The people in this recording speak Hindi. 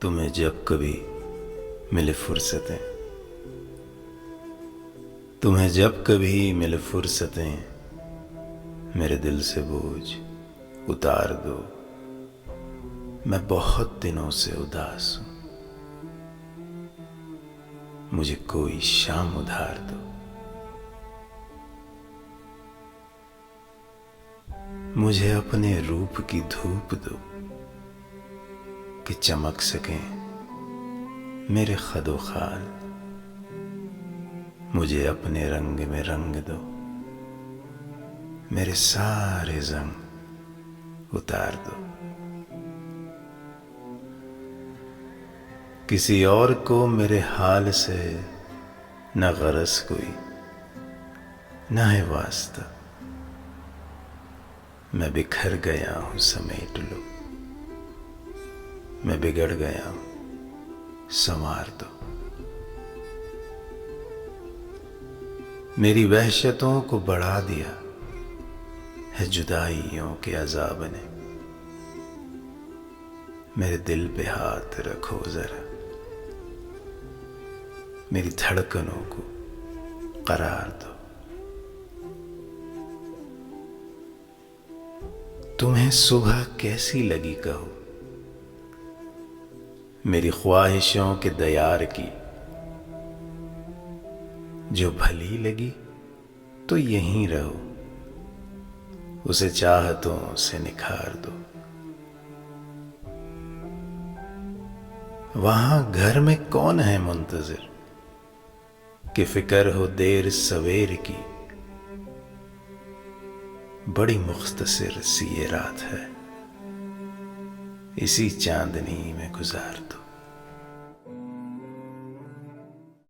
तुम्हें जब कभी मिले फुर्सतें, तुम्हें जब कभी मिले फुर्सतें, मेरे दिल से बोझ उतार दो। मैं बहुत दिनों से उदास हूं, मुझे कोई शाम उधार दो। मुझे अपने रूप की धूप दो कि चमक सकें मेरे खदो खाल। मुझे अपने रंग में रंग दो, मेरे सारे जंग उतार दो। किसी और को मेरे हाल से न गरज कोई, न है वास्ता। मैं बिखर गया हूं, समेट लो। मैं बिगड़ गया हूं, संवार दो। मेरी वहशतों को बढ़ा दिया है जुदाइयों के अजाब ने। मेरे दिल पे हाथ रखो जरा, मेरी धड़कनों को करार दो। तुम्हें सुबह कैसी लगी कहो, मेरी ख्वाहिशों के दयार की। जो भली लगी तो यहीं रहो, उसे चाहतों से निखार दो। वहां घर में कौन है मुंतजिर कि फिक्र हो देर सवेर की। बड़ी मुख्तसर सी ये रात है, इसी चांदनी में गुजार दो।